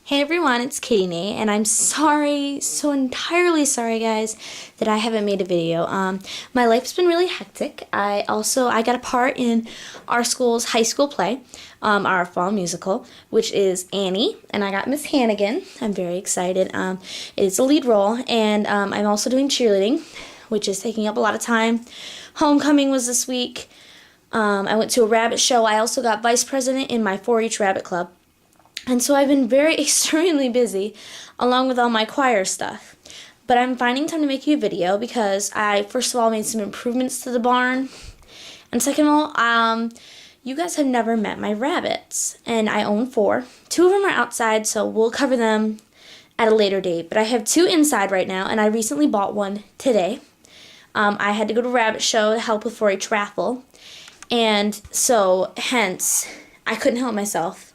Hey everyone, it's Katie Nate, and I'm sorry, so entirely sorry guys, that I haven't made a video. My life's been really hectic. I got a part in our school's high school play, our fall musical, which is Annie, and I got Miss Hannigan. I'm very excited. It's a lead role, and I'm also doing cheerleading, which is taking up a lot of time. Homecoming was this week. I went to a rabbit show. I also got vice president in my 4-H rabbit club. And so I've been very extremely busy along with all my choir stuff. But I'm finding time to make you a video because I first of all made some improvements to the barn. And second of all, you guys have never met my rabbits. And I own 4. 2 of them are outside, so we'll cover them at a later date. But I have 2 inside right now, and I recently bought one today. I had to go to a rabbit show to help with 4-H raffle. And so, hence, I couldn't help myself.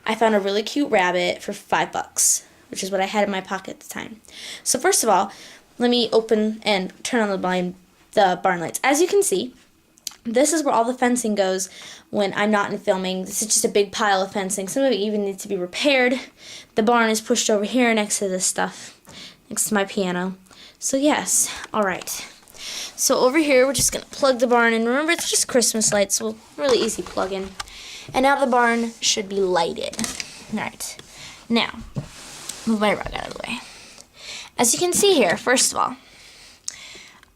I found a really cute rabbit for $5, which is what I had in my pocket at the time. So first of all, let me open and turn on the barn lights. As you can see, this is where all the fencing goes when I'm not in filming. This is just a big pile of fencing. Some of it even needs to be repaired. The barn is pushed over here next to this stuff, next to my piano. So yes, alright. So over here, we're just going to plug the barn in. Remember, it's just Christmas lights, so really easy plug-in. And now the barn should be lighted. Alright, now, move my rug out of the way. As you can see here, first of all,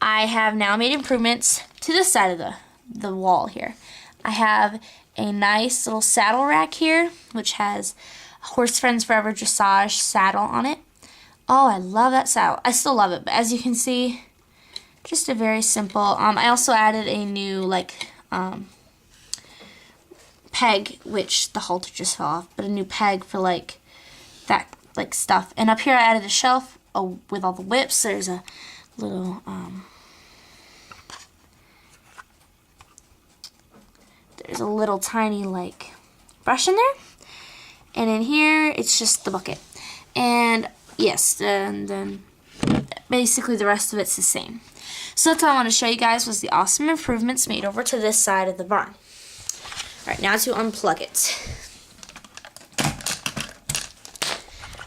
I have now made improvements to this side of the wall here. I have a nice little saddle rack here, which has a Horse Friends Forever dressage saddle on it. Oh, I love that saddle. I still love it, but as you can see, just a very simple, I also added a new, peg, which the halter just fell off, but a new peg for that stuff. And up here I added a shelf with all the whips. There's a little tiny brush in there, and in here it's just the bucket. And yes, and then basically the rest of it's the same. So that's all I want to show you guys, was the awesome improvements made over to this side of the barn. Alright, now to unplug it.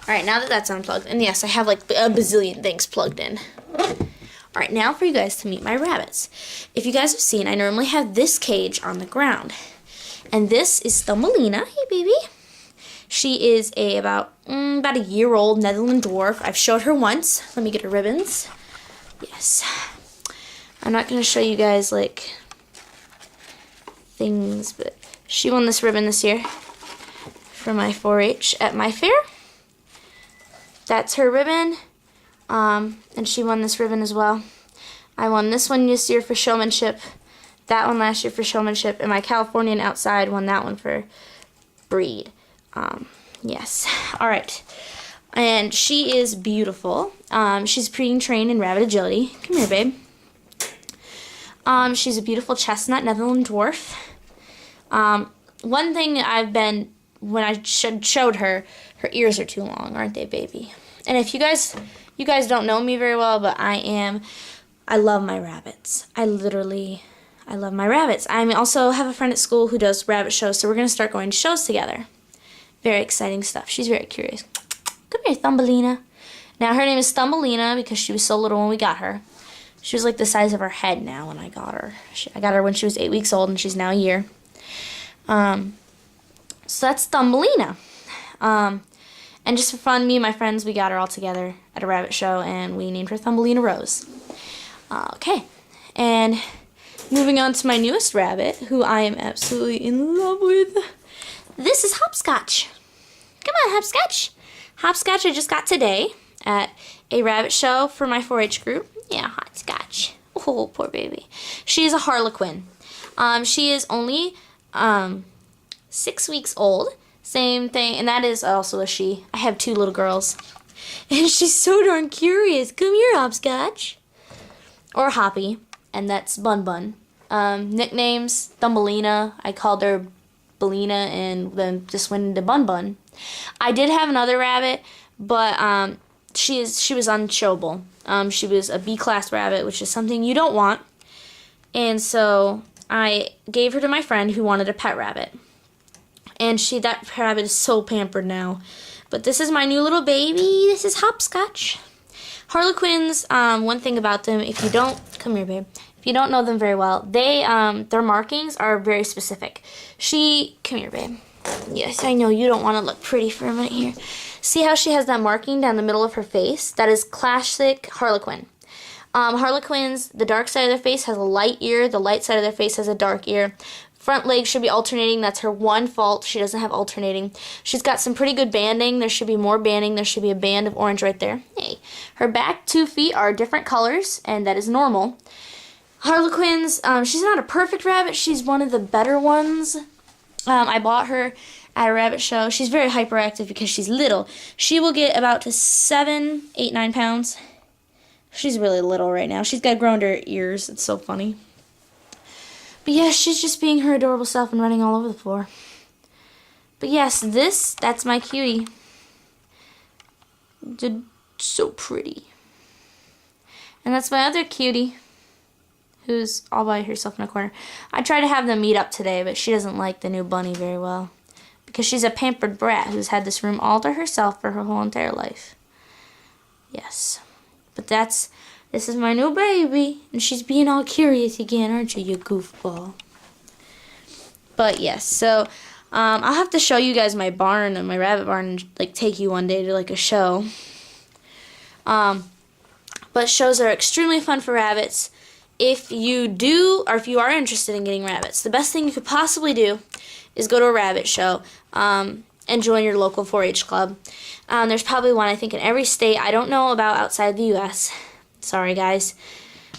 Alright, now that that's unplugged, and yes, I have a bazillion things plugged in. Alright, now for you guys to meet my rabbits. If you guys have seen, I normally have this cage on the ground. And this is Thumbelina. Hey, baby. She is about a year-old Netherland dwarf. I've showed her once. Let me get her ribbons. Yes. I'm not going to show you guys, things, but she won this ribbon this year for my 4-H at my fair. That's her ribbon, and she won this ribbon as well. I won this one this year for showmanship, that one last year for showmanship, and my Californian outside won that one for breed. Yes. Alright. And she is beautiful. She's being trained in rabbit agility. Come here, babe. She's a beautiful chestnut Netherland dwarf. One thing when I showed her, her ears are too long, aren't they, baby? And if you guys don't know me very well, but I love my rabbits. I love my rabbits. I also have a friend at school who does rabbit shows, so we're going to start going to shows together. Very exciting stuff. She's very curious. Come here, Thumbelina. Now, her name is Thumbelina because she was so little when we got her. She was the size of her head now when I got her. I got her when she was 8 weeks old, and she's now a year. So that's Thumbelina. And just for fun, me and my friends, we got her all together at a rabbit show, and we named her Thumbelina Rose. Okay. And moving on to my newest rabbit, who I am absolutely in love with. This is Hopscotch. Come on, Hopscotch. Hopscotch I just got today at a rabbit show for my 4-H group. Yeah, Hopscotch. Oh, poor baby. She is a Harlequin. She is only 6 weeks old. Same thing, and that is also a she. I have 2 little girls. And she's so darn curious. Come here, Hopscotch. Or Hoppy, and that's Bun Bun. Nicknames, Thumbelina. I called her Belina, and then just went into Bun Bun. I did have another rabbit, but she was unshowable. She was a B-class rabbit, which is something you don't want. And so I gave her to my friend who wanted a pet rabbit. And that rabbit is so pampered now. But this is my new little baby. This is Hopscotch. Harlequins, one thing about them, if you don't, come here, babe. If you don't know them very well, they, their markings are very specific. Come here, babe. Yes, I know you don't want to look pretty for a minute here. See how she has that marking down the middle of her face? That is classic Harlequin. Harlequins, the dark side of their face has a light ear. The light side of their face has a dark ear. Front legs should be alternating. That's her one fault. She doesn't have alternating. She's got some pretty good banding. There should be more banding. There should be a band of orange right there. Hey. Her back 2 feet are different colors, and that is normal. Harlequins, she's not a perfect rabbit. She's one of the better ones. I bought her at a rabbit show. She's very hyperactive because she's little. She will get about to 7, 8, 9 pounds. She's really little right now. She's got grown to her ears. It's so funny. But yes, she's just being her adorable self and running all over the floor. But yes, that's my cutie. So pretty. And that's my other cutie, who's all by herself in a corner. I tried to have them meet up today, but she doesn't like the new bunny very well. Because she's a pampered brat who's had this room all to herself for her whole entire life. Yes. But this is my new baby. And she's being all curious again, aren't you goofball? But yes, so I'll have to show you guys my barn and my rabbit barn and like take you one day to like a show. But shows are extremely fun for rabbits. If you do, or if you are interested in getting rabbits, the best thing you could possibly do is go to a rabbit show and join your local 4-H club. There's probably one, I think, in every state. I don't know about outside the U.S. Sorry, guys.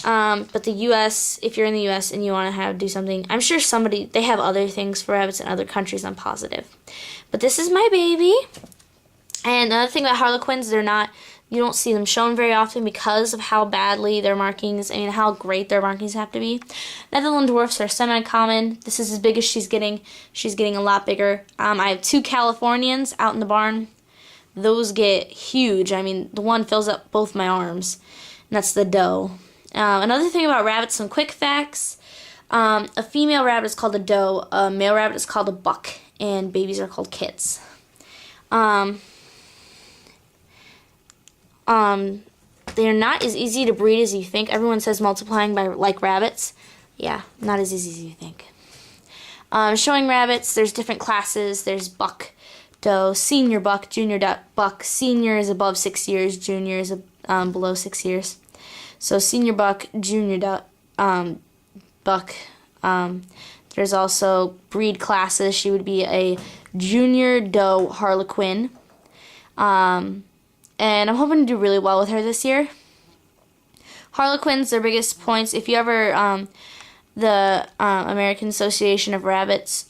But the U.S., if you're in the U.S. and you want to do something, I'm sure they have other things for rabbits in other countries, I'm positive. But this is my baby. And another thing about Harlequins, you don't see them shown very often because of how badly their markings, how great their markings have to be. Netherland dwarfs are semi-common. This is as big as she's getting. She's getting a lot bigger. I have 2 Californians out in the barn. Those get huge. The one fills up both my arms. And that's the doe. Another thing about rabbits, some quick facts. A female rabbit is called a doe. A male rabbit is called a buck. And babies are called kits. They're not as easy to breed as you think. Everyone says multiplying by like rabbits. Yeah, not as easy as you think. Showing rabbits, there's different classes. There's buck, doe, senior buck, junior buck. Senior is above 6 years. Junior is below 6 years. So senior buck, junior buck. There's also breed classes. She would be a junior doe Harlequin. And I'm hoping to do really well with her this year. Harlequins, their biggest points, if you ever, the American Association of Rabbits,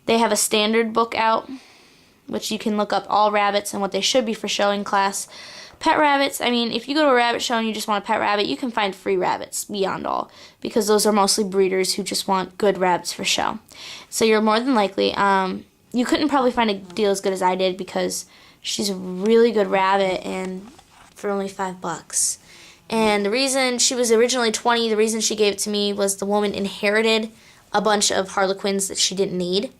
they have a standard book out, which you can look up all rabbits and what they should be for showing class. Pet rabbits, if you go to a rabbit show and you just want a pet rabbit, you can find free rabbits beyond all, because those are mostly breeders who just want good rabbits for show. So you're more than likely, you couldn't probably find a deal as good as I did, because she's a really good rabbit, and for only $5. And the reason she was originally $20, the reason she gave it to me was the woman inherited a bunch of Harlequins that she didn't need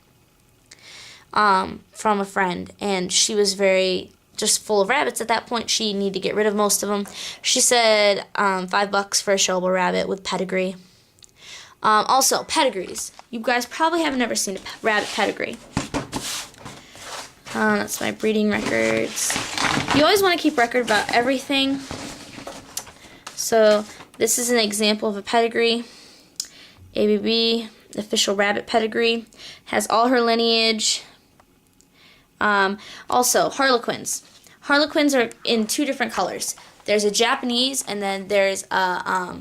from a friend, and she was just full of rabbits at that point. She needed to get rid of most of them. She said $5 for a showable rabbit with pedigree. Also, pedigrees. You guys probably have never seen a rabbit pedigree. That's my breeding records. You always want to keep record about everything. So this is an example of a pedigree. ABB, official rabbit pedigree. Has all her lineage. Also, Harlequins. Harlequins are in 2 different colors. There's a Japanese, and then there's a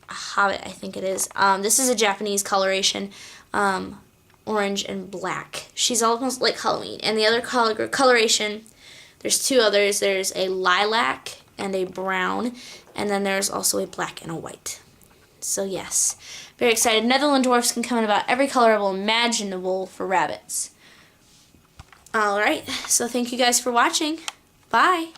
Hobbit, I think it is. This is a Japanese coloration. Orange and black. She's almost like Halloween. And the other coloration, there's 2 others. There's a lilac and a brown, and then there's also a black and a white. So yes, very excited. Netherland dwarfs can come in about every color imaginable for rabbits. Alright, so thank you guys for watching. Bye.